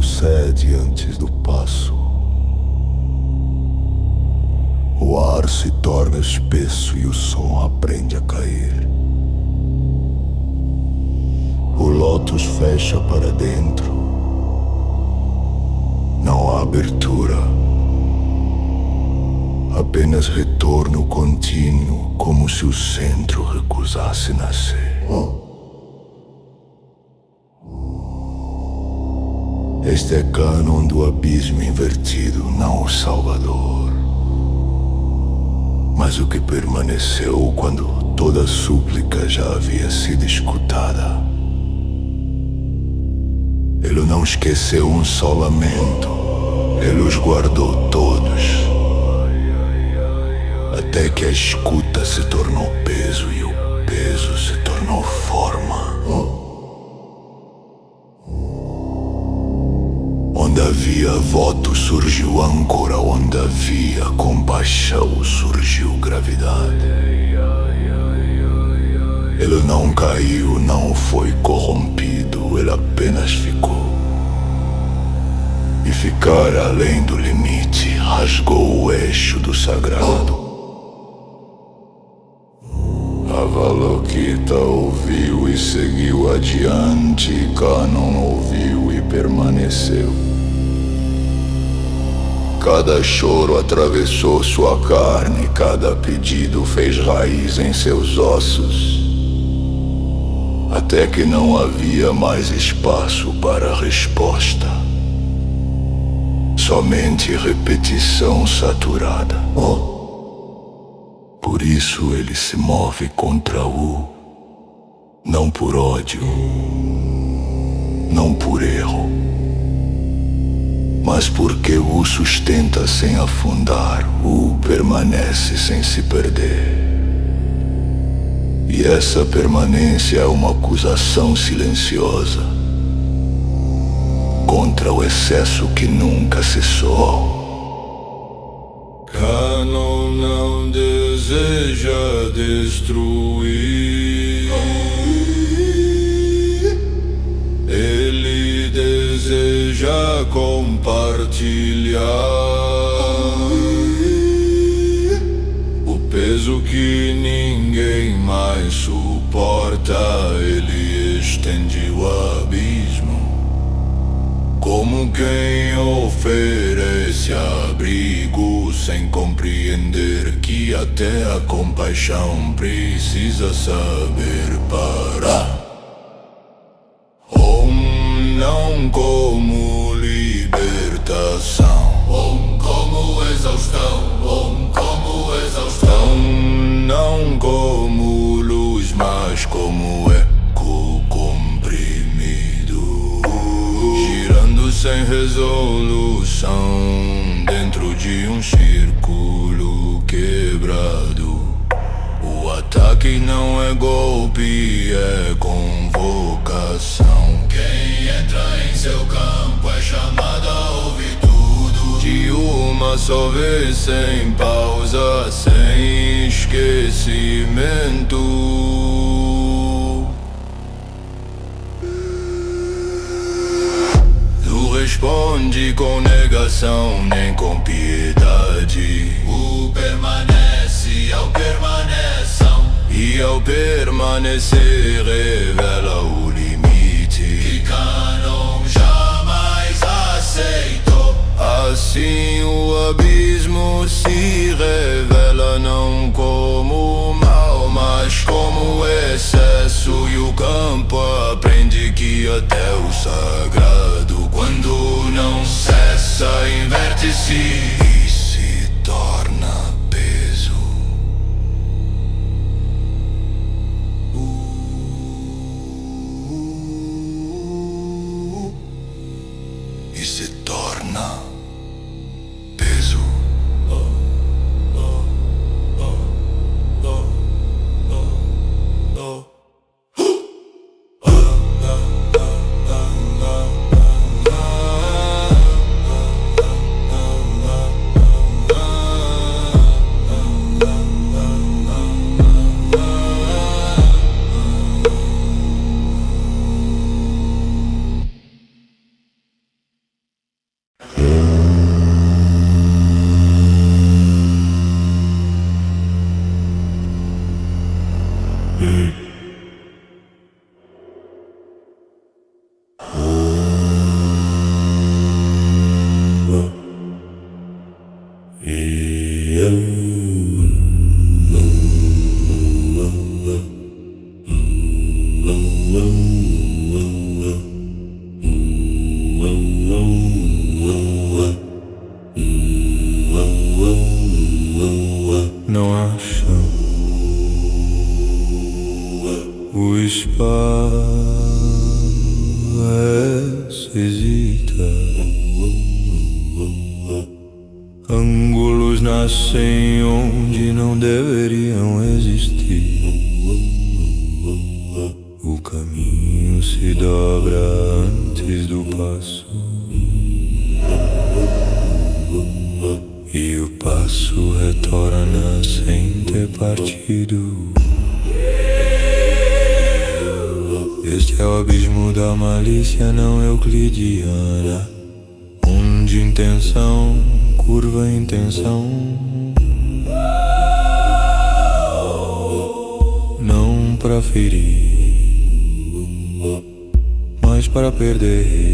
cede antes do passo. O ar se torna espesso e o som aprende a cair. O lótus fecha para dentro. Não há abertura. Apenas retorno contínuo, como se o centro recusasse nascer. Este é cânon do abismo invertido, não o Salvador. Mas o que permaneceu quando toda súplica já havia sido escutada. Ele não esqueceu um só lamento. Ele os guardou todos. Até que a escuta se tornou peso e o peso se tornou forma. Onde havia voto surgiu âncora, onde havia compaixão surgiu gravidade. Ele não caiu, não foi corrompido, ele apenas ficou. E ficar além do limite rasgou o eixo do sagrado. Avalokita ouviu e seguiu adiante, Cânon ouviu e permaneceu. Cada choro atravessou sua carne, cada pedido fez raiz em seus ossos, até que não havia mais espaço para resposta. Somente repetição saturada. Por isso ele se move contra o, não por ódio, não por erro, mas porque o sustenta sem afundar, o permanece sem se perder. E essa permanência é uma acusação silenciosa contra o excesso que nunca cessou. Cânon não deseja destruir, ele deseja compartilhar o peso que ninguém mais suporta. Ele estende o abismo como quem oferece abrigo, sem compreender que até a compaixão precisa saber parar. Não como libertação, como exaustão, como exaustão. Não como luz, mas como eco comprimido, girando sem resolução dentro de um círculo quebrado. O ataque não é golpe, é convocação. Quem entra em seu campo é chamado a ouvir tudo de uma só vez, sem pausa, sem esquecimento. Não responde com negação nem com piedade. O permanece ao permaneção, e ao permanecer revela o limite que Cânon jamais aceitou. Assim o abismo se revela não como mal, mas como excesso. E o campo aprende que até o sagrado, quando não cessa, inverte-se e se torna peso. E se torna peso. hesita. Ângulos nascem onde não deveriam existir. O caminho se dobra antes do passo, e o passo retorna sem ter partido. Este é o abismo da malícia não euclidiana, onde intenção curva intenção, não para ferir, mas para perder.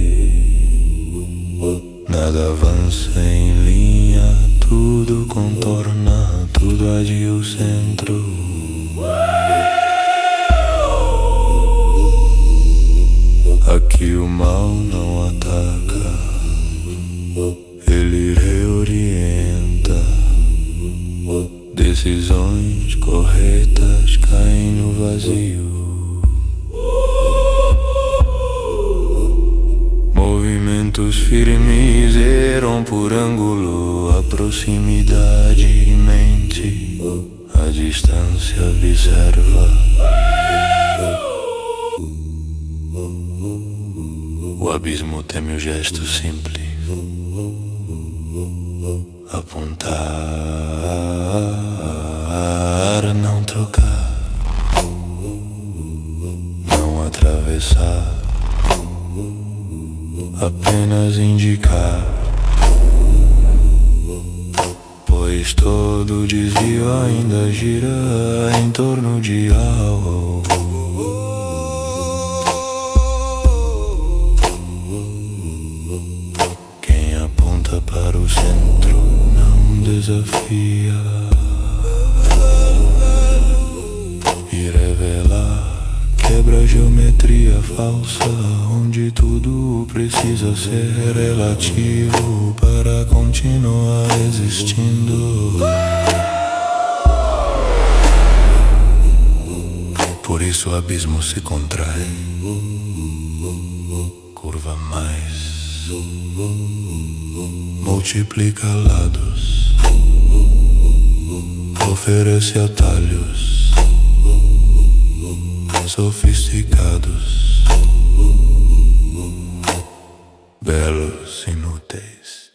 Nada avança em linha, tudo contorna, tudo adia o centro. Aqui o mal não ataca, ele reorienta. Decisões corretas caem no vazio. Movimentos firmes eram por ângulo, a proximidade mente, a distância observa. O abismo teme o gesto simples, apontar, não trocar, não atravessar, apenas indicar. Pois todo desvio ainda gira em torno de algo. Quem aponta para o centro não desafia, e revelar quebra a geometria falsa, onde tudo precisa ser relativo para continuar existindo. Por isso o abismo se contrai, curva mais, multiplica lados, oferece atalhos sofisticados, belos, inúteis.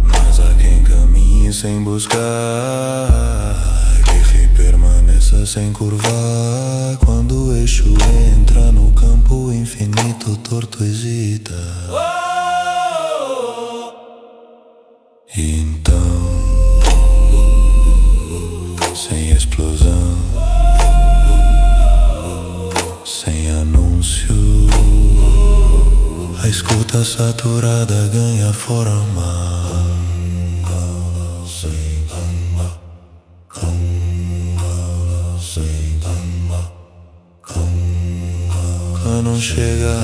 Mas há quem caminhe sem buscar, que permaneça sem curvar. Quando o eixo entra no campo infinito, torto hesita. E então, sem explosão, sem anúncio, a escuta saturada ganha forma. Quando chega,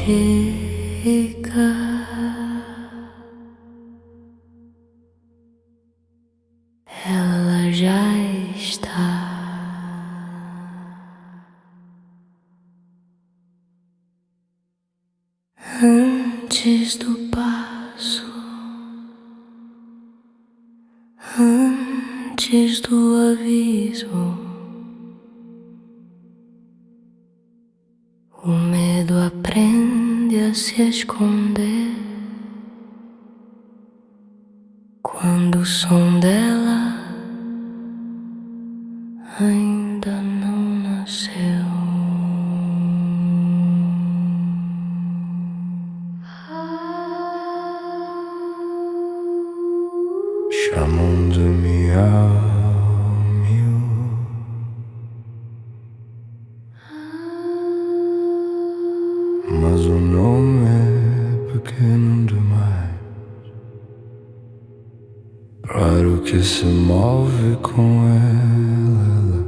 chega, ela já está. Antes do passo, antes do aviso, o medo aprende a se esconder quando o som dela ainda não nasceu. chamando-me ao mil. mas o nome é pequeno demais. Raro que se move com ela.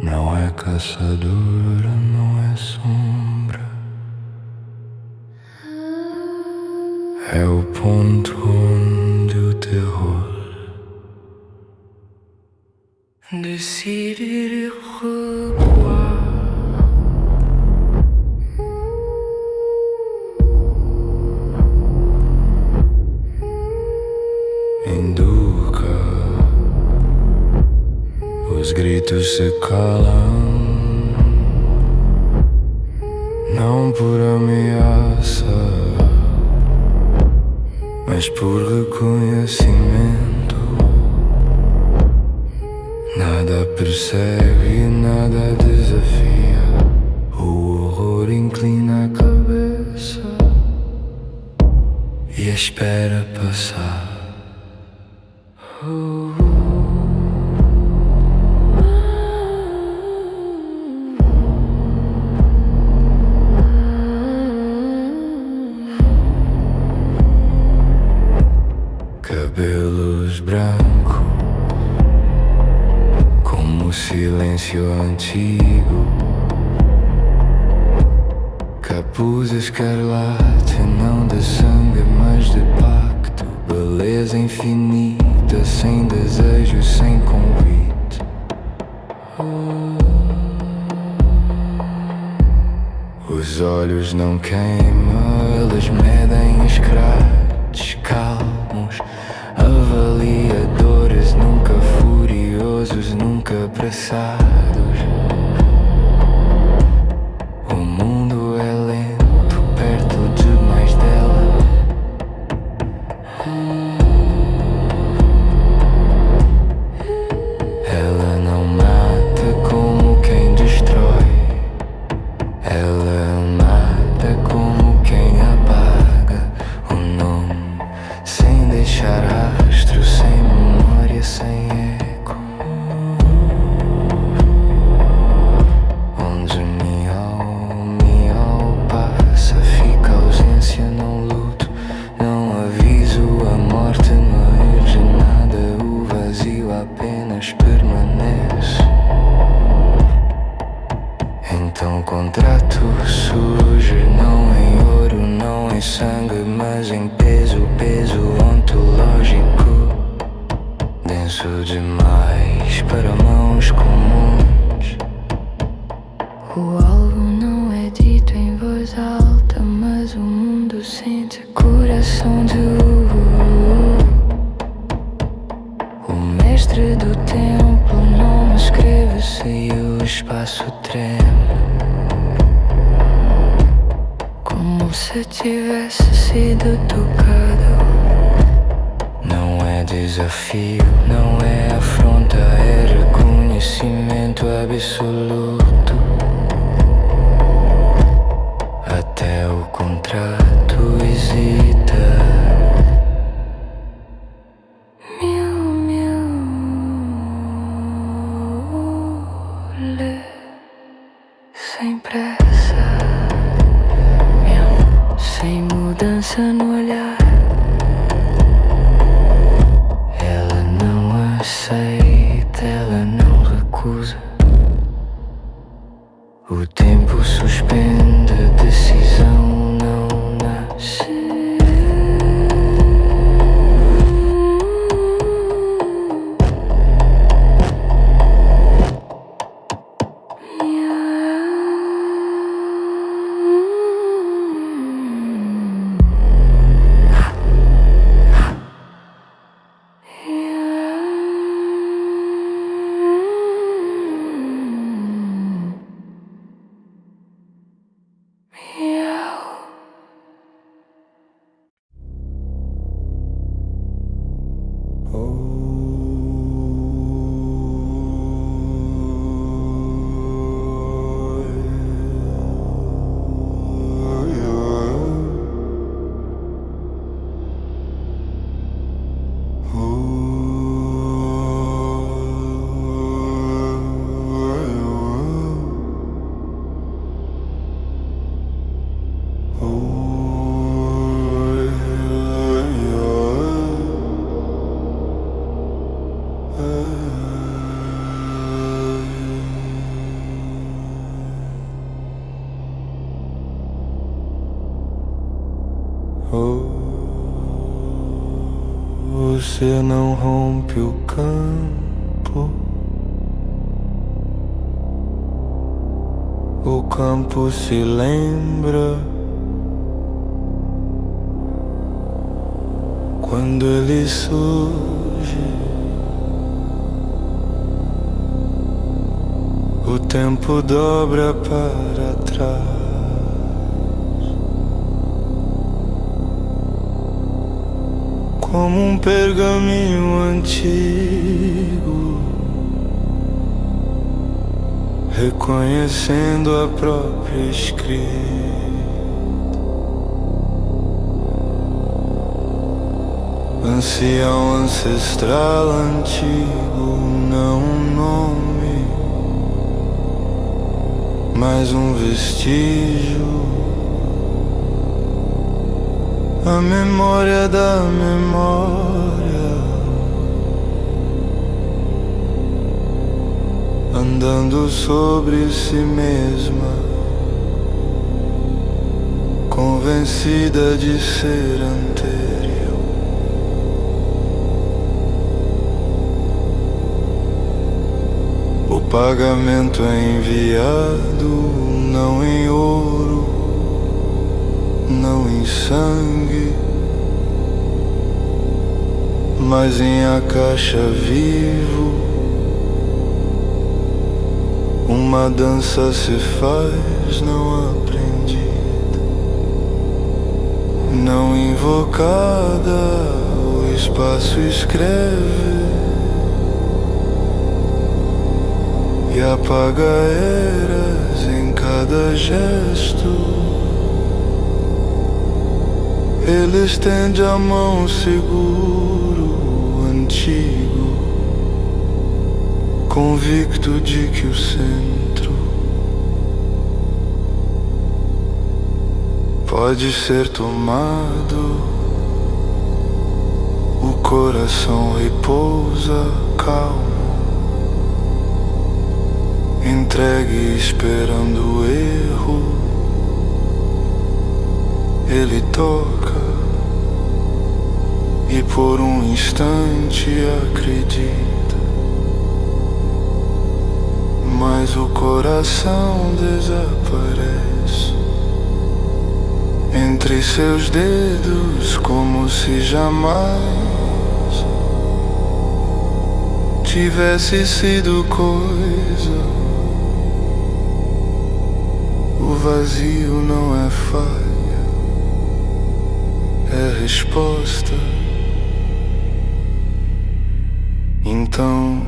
Não é caçadora, não é sombra. É o ponto onde o terror decide recuar. Induca, os gritos se calam, não por ameaça, mas por reconhecimento. Nada persegue, nada desafia. O horror inclina a cabeça e espera passar. Cabelos brancos, como silêncio antigo. Capuz escarlate, não de sangue, mas de pacto. Beleza infinita, sem desejo, sem convite. Os olhos não queimam, eles medem escrates calmos, avaliadores, nunca furiosos, nunca apressados. O mundo é lento, perto demais dela. Ela não mata como quem destrói. Ela mata como quem apaga o nome, sem deixar rastro, sem memória, sem eco. Onde miau passa, fica a ausência, não luto, não aviso a morte, não urge nada, o vazio apenas permanece. Então o contrato surge, não em ouro, não em sangue, mas em peso, peso ontológico, denso demais para mãos comuns. O alvo não é dito em voz alta, mas o mundo sente coração de o mestre do templo não escreve-se e o espaço treme, como se tivesse sido tocado. Não é desafio, não é afronta, é reconhecimento absoluto. Até o contrato hesita. Sem pressa, sem mudança no olhar. Ela não aceita, ela não recusa. O tempo suspende, a decisão não nasce. você não rompe o campo. O campo se lembra quando ele surge. O tempo dobra para trás. Como um pergaminho antigo, reconhecendo a própria escrita. Ancião ancestral antigo, não um nome, mas um vestígio. A memória da memória, andando sobre si mesma, convencida de ser anterior. O pagamento é enviado não em ouro, não em sangue, mas em a caixa vivo. Uma dança se faz não aprendida, não invocada. O espaço escreve e apaga eras em cada gesto. Ele estende a mão seguro, antigo, convicto de que o centro pode ser tomado. O coração repousa calmo, entregue esperando o erro. Ele toca e por um instante acredita, mas o coração desaparece entre seus dedos, como se jamais tivesse sido coisa. O vazio não é falha, é resposta. Então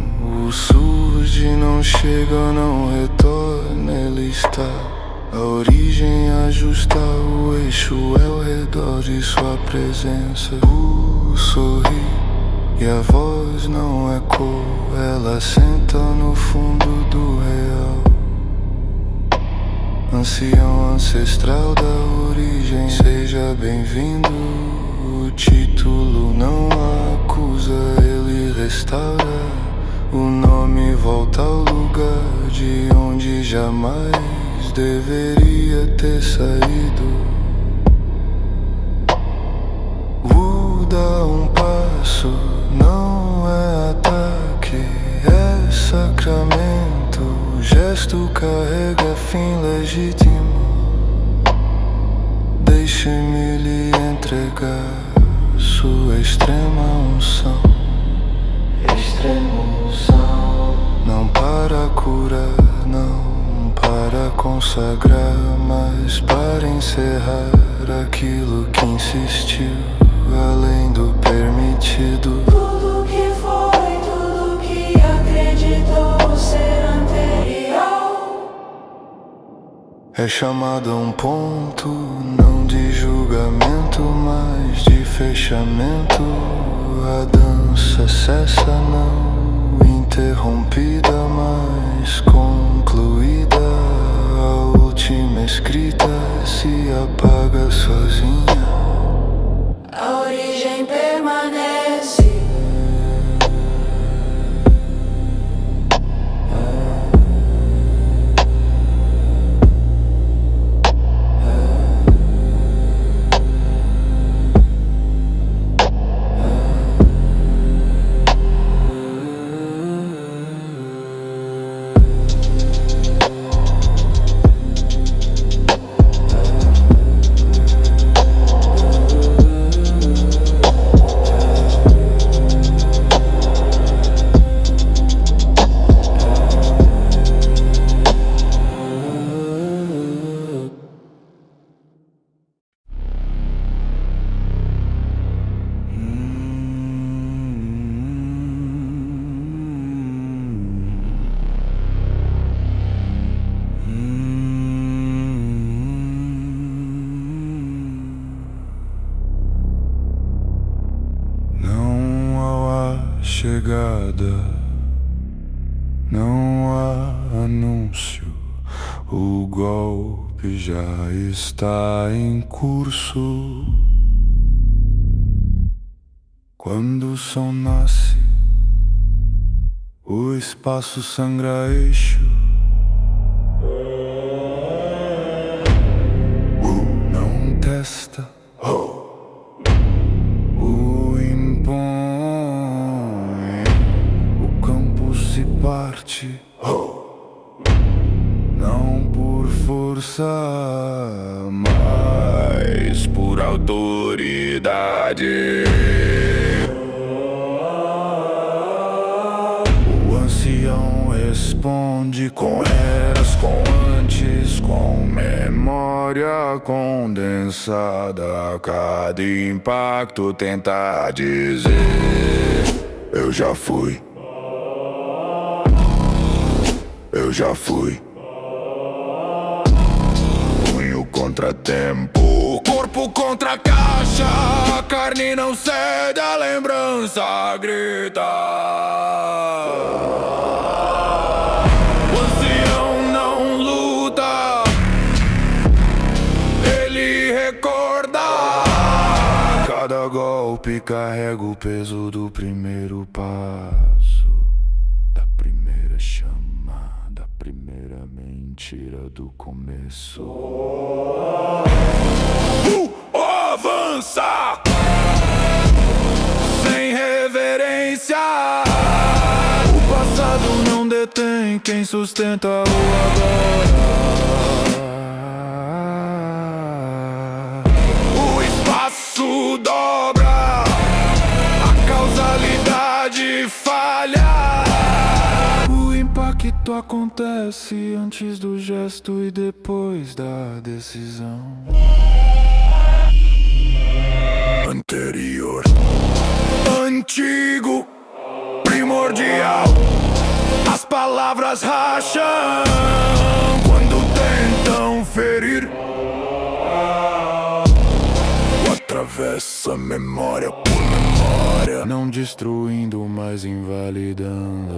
o surge, não chega, não retorna, ele está. A origem ajusta o eixo, é ao redor de sua presença. O sorri e a voz não ecoa, ela senta no fundo do real. Ancião ancestral da origem, seja bem-vindo. O título não acusa, ele restaura. O nome volta ao lugar de onde jamais deveria ter saído. Dá um passo, não é ataque, é sacramento. O gesto carrega fim legítimo. Deixe-me lhe entregar sua extrema unção. Extrema unção. Não para curar, não para consagrar, mas para encerrar aquilo que insistiu além do permitido. Tudo que foi, tudo que acreditou ser anterior É chamado a um ponto, não de julgamento, mas de fechamento. A dança cessa, não interrompida, mas concluída. A última escrita se apaga sozinha. A origem permanece. Não há anúncio, o golpe já está em curso. Quando o som nasce, o espaço sangra eixo. Não testa, o impõe. O campo se parte, não por força, mas por autoridade. O ancião responde com eras, com antes, com memória condensada. Cada impacto tenta dizer: eu já fui, eu já fui. Punho contra tempo, corpo contra a caixa. A carne não cede, a lembrança grita. O ancião não luta, ele recorda. Cada golpe carrega o peso do primeiro passo, da primeira chama, da primeira mentira do começo. Avança sem reverência. O passado não detém quem sustenta o agora. O espaço dobra, a causalidade falha. O impacto acontece antes do gesto e depois da decisão anterior, antigo, primordial. As palavras racham quando tentam ferir. Atravessa memória por memória, não destruindo, mas invalidando.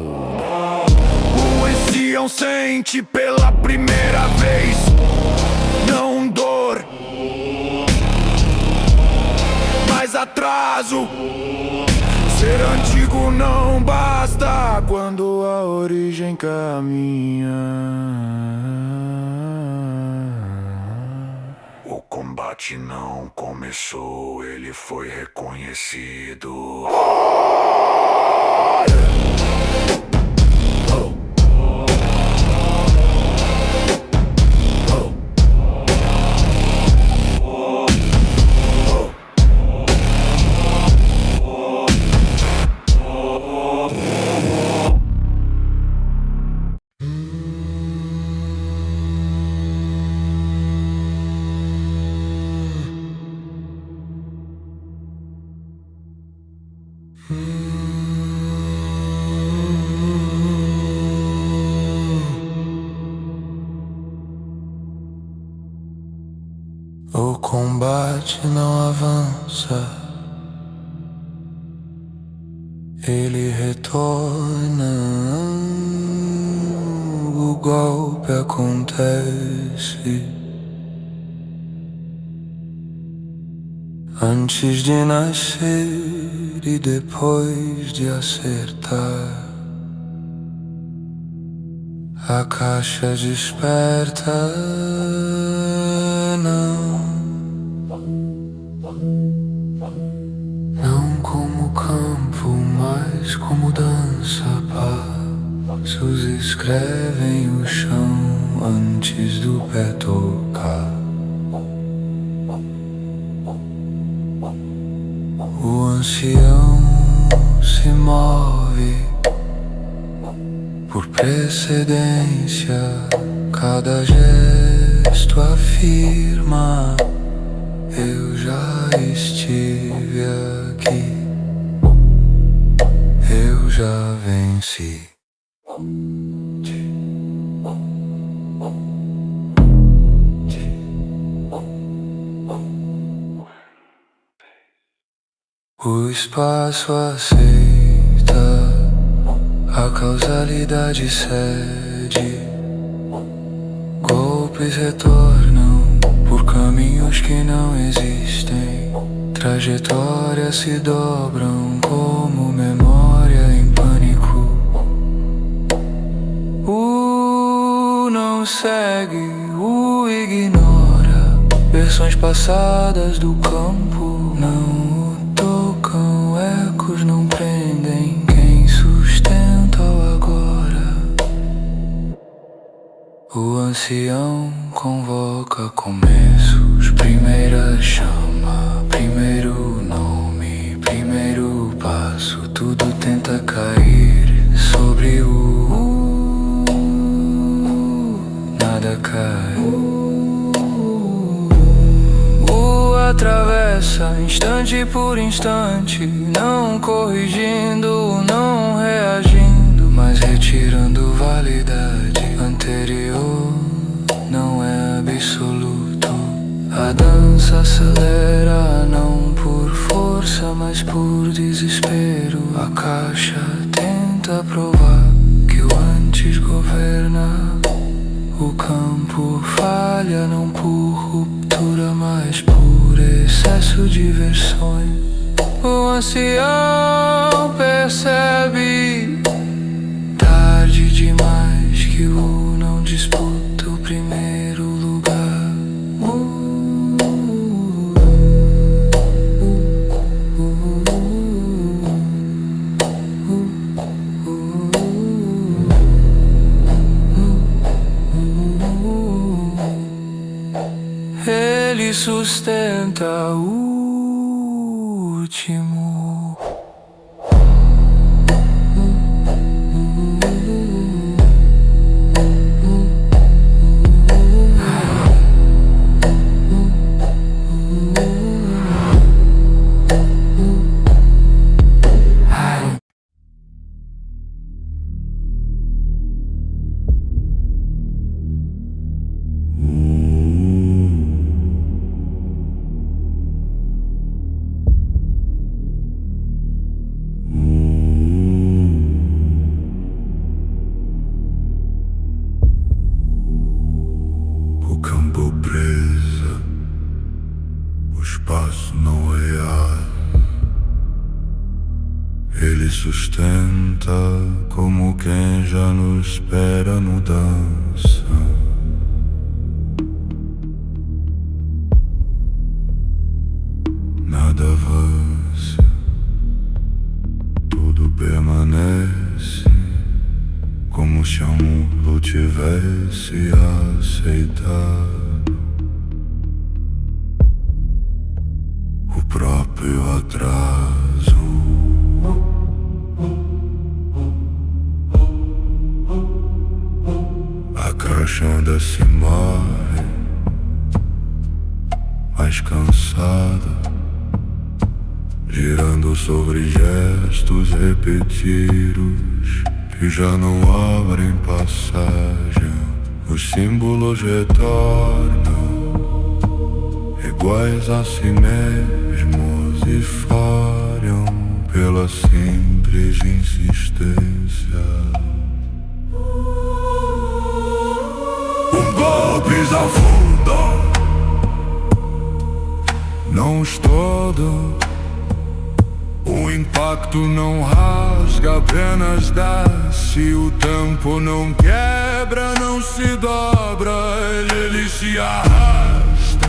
O ancião sente pela primeira vez, não dor, mas atraso. Ser antigo não basta quando a origem caminha. O combate não começou, ele foi reconhecido. O combate não avança, ele retorna. O golpe acontece antes de nascer e depois de acertar. A caixa desperta, não como campo, mas como dança. Passos escrevem o chão antes do pé tocar. O ancião se move por precedência, cada gesto afirma: eu já estive aqui, eu já venci. O espaço aceita a A causalidade cede, golpes retornam por caminhos que não existem. Trajetórias se dobram como memória em pânico. O não segue, o ignora. Versões passadas do campo não o tocam. Ecos não prendem quem sustenta o agora. O ancião convoca começos. Primeira chama, primeiro nome, primeiro passo. Tudo tenta cair sobre o nada cai. O atravessa instante por instante, não corrigindo, não reagindo, mas retirando validade anterior. Não é absoluto. A dança acelera, não por força, mas por desespero. A caixa tenta provar que o antes governa. O campo falha, não por ruptura, mas por excesso de versões. O ancião percebe tarde demais que o não disputa o primeiro lugar. Ele sustenta o último. O campo presa, o espaço não real. Ele sustenta como quem já não espera mudança. Nada avança, tudo permanece, como se um mundo tivesse aceitado o próprio atraso. A caixa ainda se morre, mais cansada, girando sobre gestos repetidos que já não abrem passagem. Os símbolos retornam, iguais a si mesmos, e falham pela simples insistência. Golpes afundam, não os todo. O impacto não rasga, apenas desce. O tempo não quebra, não se dobra. Ele se arrasta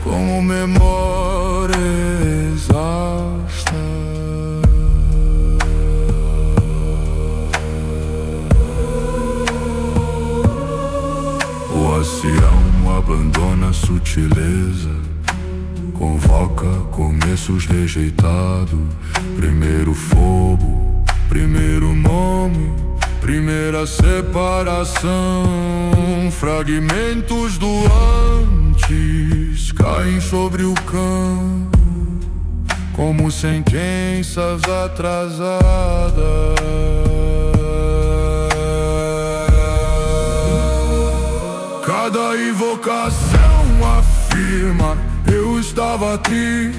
como memória exausta. O ancião abandona a sutileza, convoca começos rejeitados. Primeiro fogo, primeiro nome, primeira separação. Fragmentos do antes caem sobre o campo como sentenças atrasadas. Cada invocação afirma: eu estava aqui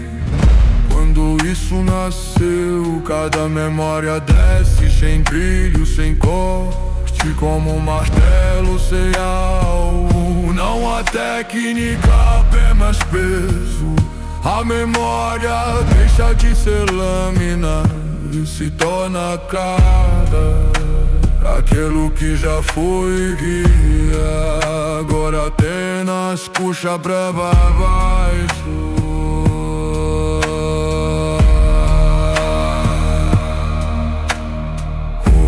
quando Tudo isso nasceu, cada memória desce sem brilho, sem corte, como um martelo sem alvo. Não há técnica, apenas peso. A memória deixa de ser lâmina e se torna cara. Aquilo que já foi guia, agora apenas puxa pra baixo.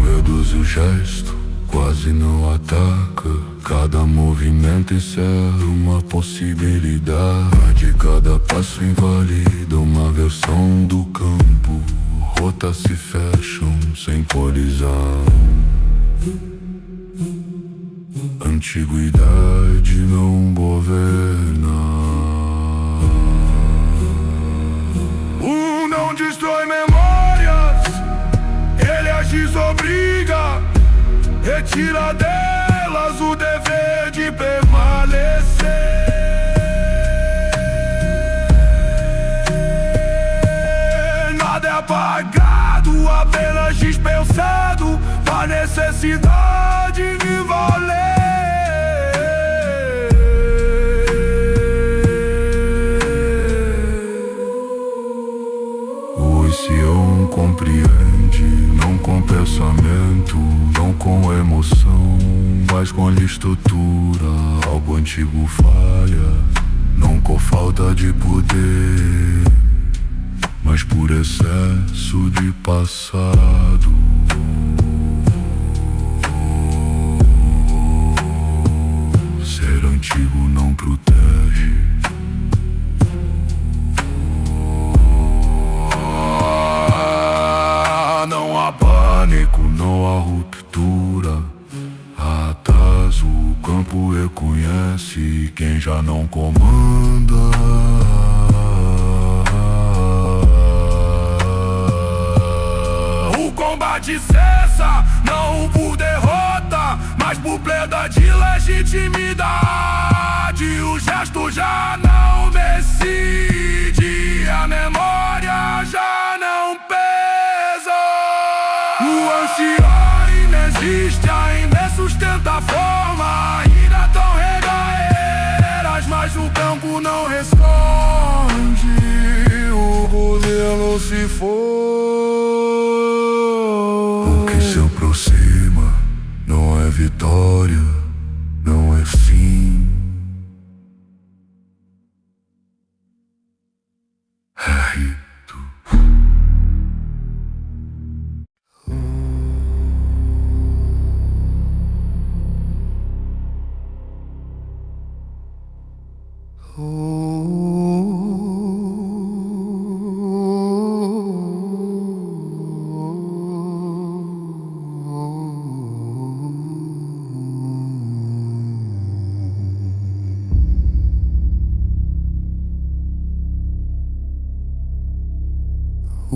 Reduz o gesto, quase não ataca. Cada movimento encerra uma possibilidade. Cada passo invalida uma versão do campo. Rotas se fecham sem colisão. Antiguidade não governa. Não destrói memórias, ele as desobriga. Retira delas o dever de permanecer. Nada é apagado, apenas dispensado da necessidade de valer. O Sião compreende, não com pensamento, não com emoção, mas com a estrutura. Algo antigo falha, não com falta de poder, mas por excesso de passado. Ser antigo não protege. Não há pânico, não há ruptura. Há atraso, o campo reconhece quem já não comanda. O combate cessa, não por derrota, mas por perda de legitimidade. O gesto já não decide, a memória já não pesa. O ancião inexiste, ainda sustenta a forma. Ainda tão regaeiras, mas o campo não responde. O governo se for. O que se aproxima não é vitória, não é fim, é rito.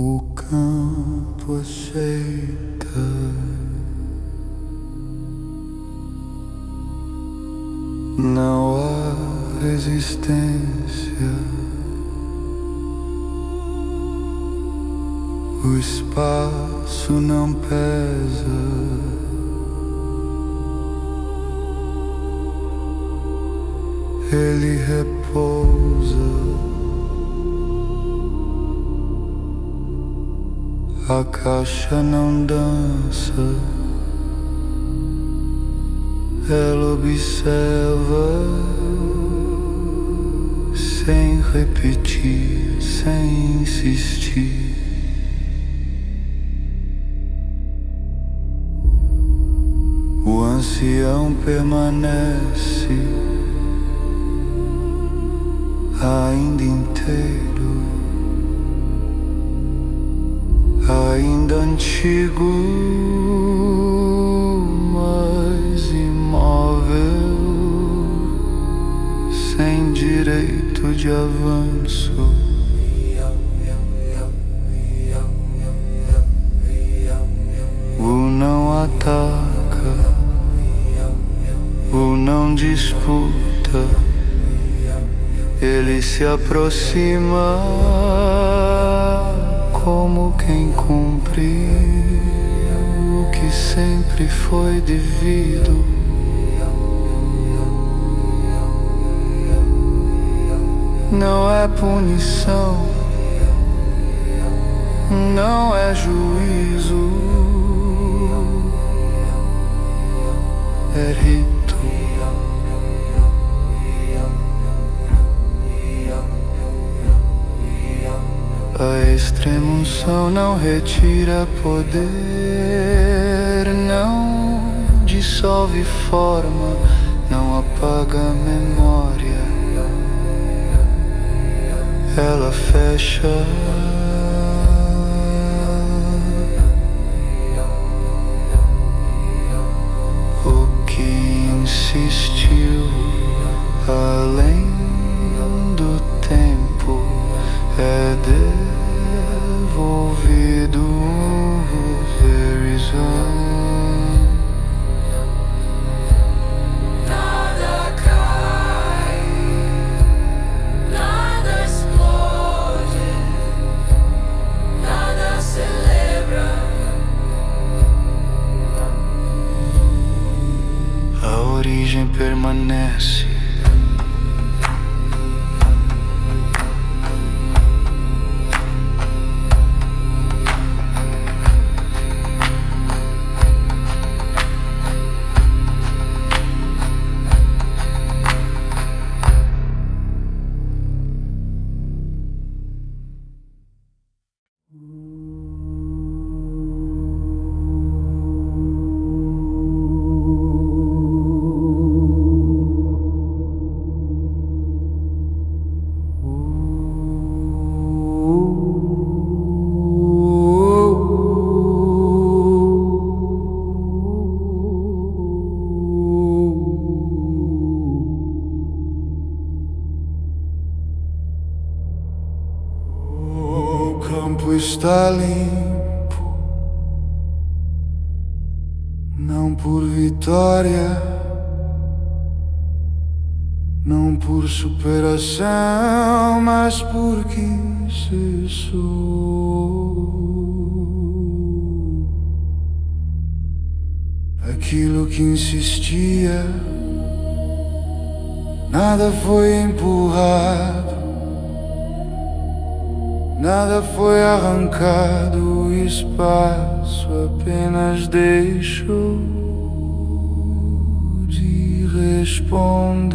O campo aceita. Não há resistência. O espaço não pesa. Ele repousa. A caixa não dança, ela observa, sem repetir, sem insistir. O ancião permanece ainda inteiro, ainda antigo, mas imóvel, sem direito de avanço. O não ataca, o não disputa, ele se aproxima. como quem cumpriu o que sempre foi devido. Não é punição, não é juízo, é rito. A extrema-unção não retira poder, não dissolve forma, não apaga a memória. Ela fecha o que insistiu além do tempo, é devolvido. There is Nada cai, nada explode, nada celebra. a origem permanece. O campo está limpo, não por vitória, não por superação, mas porque cessou aquilo que insistia. Nada foi empurrado, nada foi arrancado, o espaço apenas deixou de responder.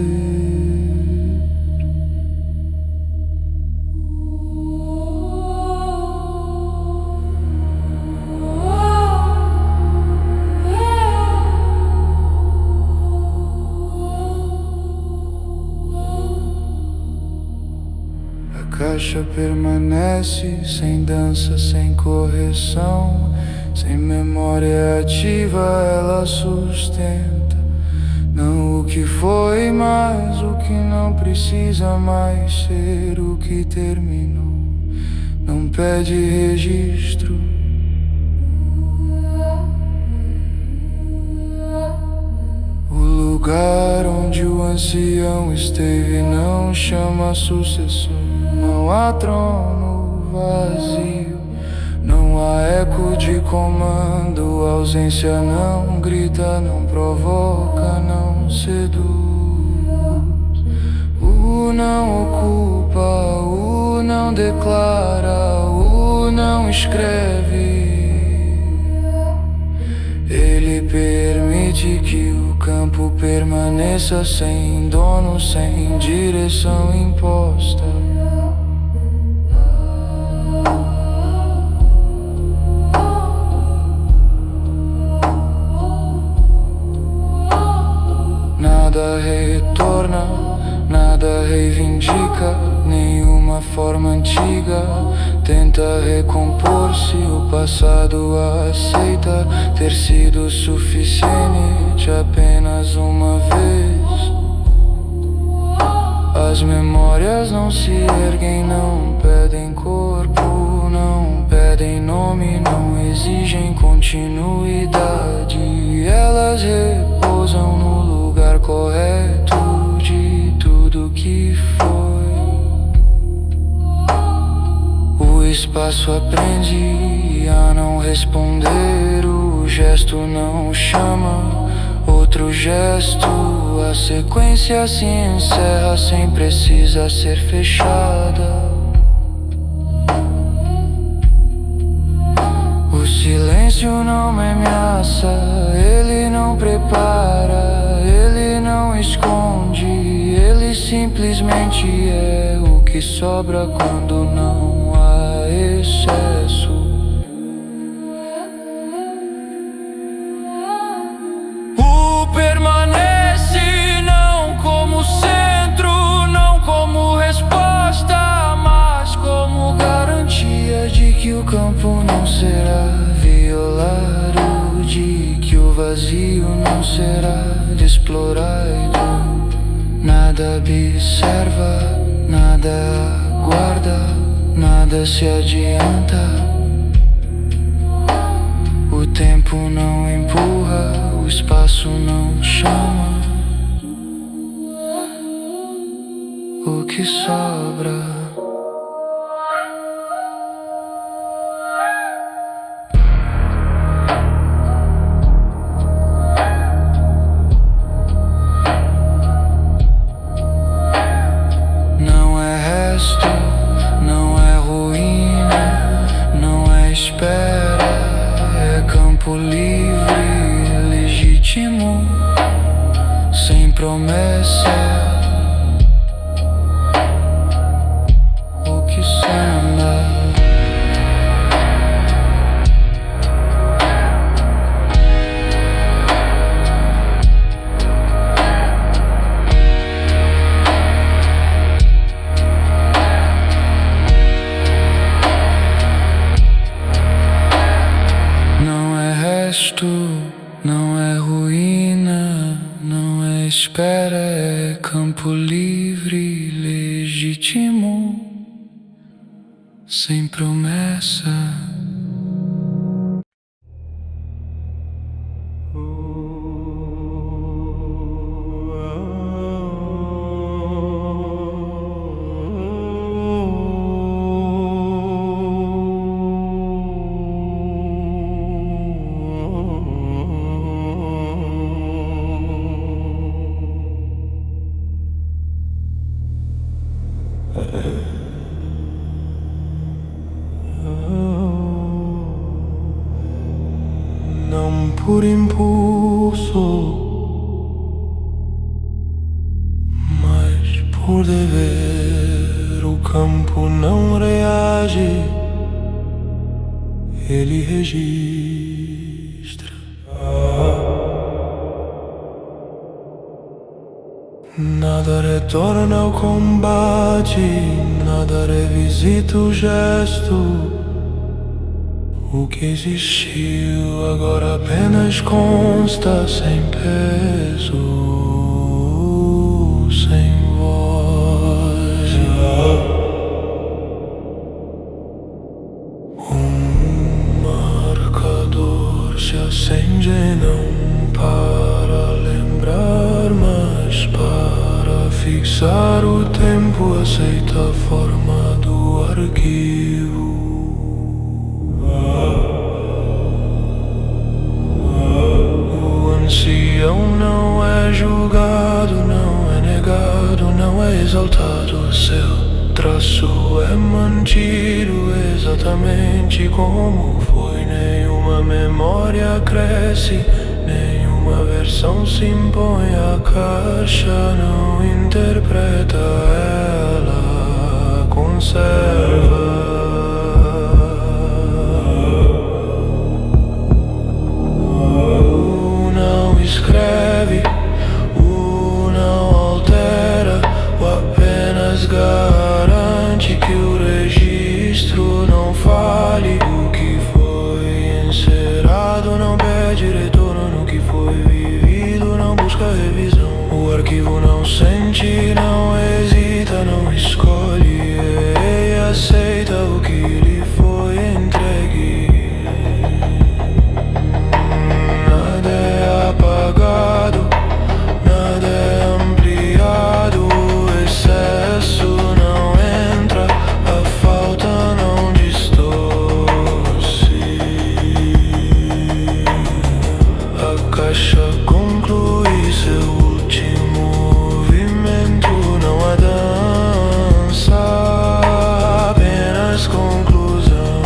A caixa permanece sem dança, sem correção, sem memória ativa, ela sustenta não o que foi, mas o que não precisa mais ser, o que terminou. Não pede registro. O lugar onde o ancião esteve não chama sucessor. Não há trono vazio, não há eco de comando. A ausência não grita, não provoca, não seduz. O não ocupa, o não declara, o não escreve. Ele permite que o campo permaneça sem dono, sem direção imposta. Nada retorna, nada reivindica, nenhuma forma antiga tenta recompor-se. O passado aceita ter sido suficiente apenas uma vez. As memórias não se erguem, não pedem corpo, não pedem nome, não exigem continuidade. Elas repousam no lugar correto de tudo que foi. O espaço passo aprendi a não responder. O gesto não chama outro gesto. A sequência se encerra sem precisar ser fechada. O silêncio não me ameaça, ele não prepara, ele não esconde, ele simplesmente é o que sobra quando não há excesso. O permanece não como centro, não como resposta, mas como garantia de que o campo não será violado, de que o vazio não será explorado. Nada observa, nada aguarda, nada se adianta. O tempo não empurra, o espaço não chama. O que sobra? Não é ruína, não é espera, é campo livre, legítimo, sem promessa. O que samba? Não é ruína, não é espera, é campo livre, legítimo, sem promessa. Não por impulso, mas por dever. O campo não reage, ele registra. Nada retorna ao combate, nada revisita o gesto. O que existiu agora apenas consta sem peso, sem voz. Marcador se acende não para lembrar, mas para fixar o tempo. Aceita a forma do arquivo. O ancião não é julgado, não é negado, não é exaltado. Seu traço é mantido exatamente como foi. Nenhuma memória cresce, nenhuma versão se impõe. A caixa não interpreta, ela conserva. O não escreve, o não altera, o apenas garante que o registro não fale. O que foi encerrado não pede retorno, no que foi vivido não busca revisão. O arquivo não sente, não hesita, não escolhe, e aceita o que lhe foi entregue. Nada é apagado, nada é ampliado. O excesso não entra, a falta não distorce. caixa conclui seu último movimento. Não há dança, apenas conclusão.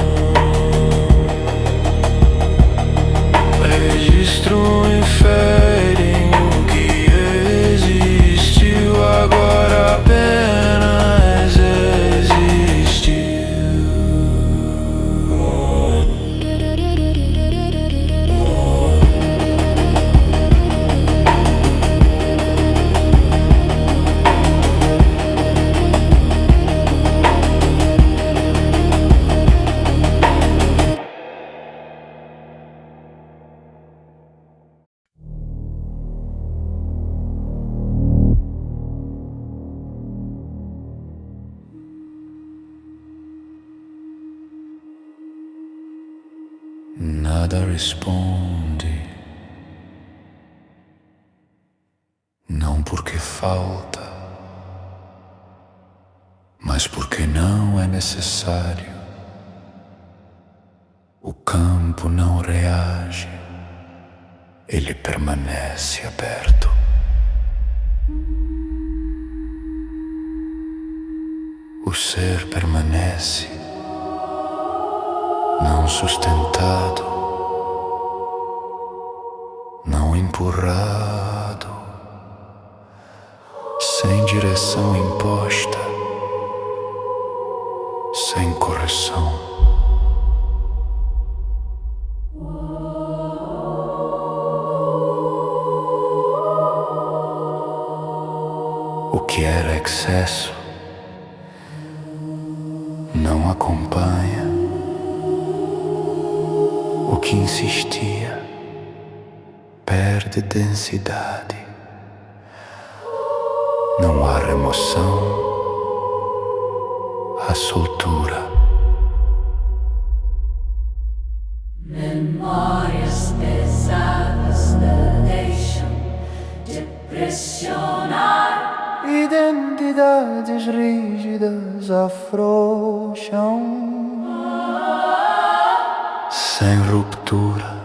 Registro inferem o que existiu, agora apenas existiu. Nada responde, não porque falta, mas porque não é necessário. O campo não reage, ele permanece aberto. O ser permanece, não sustentado, não empurrado, sem direção imposta, sem correção. O que era excesso não acompanha. O que insistia perde densidade. Não há remoção, há soltura. Memórias pesadas te deixam de pressionar. Identidades rígidas afrouxam. Sem ruptura,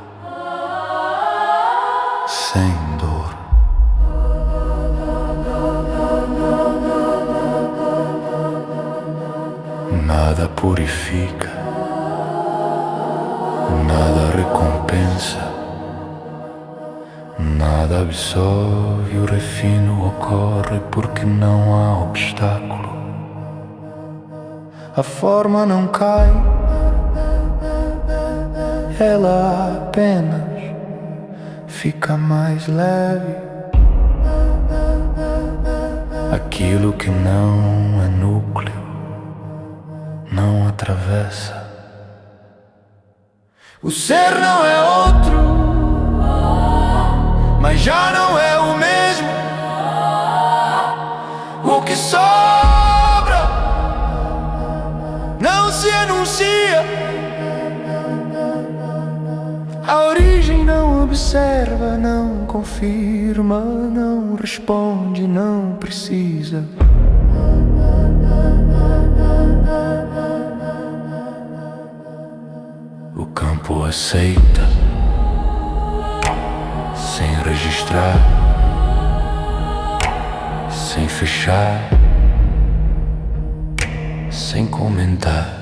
sem dor. Nada purifica, nada recompensa, nada absolve. O refino ocorre porque não há obstáculo. A forma não cai, ela apenas fica mais leve. Aquilo que não é núcleo não atravessa. O ser não é outro, mas já não é o mesmo. O que sobra não se anuncia. A origem não observa, não confirma, não responde, não precisa. O campo aceita, sem registrar, sem fechar, sem comentar.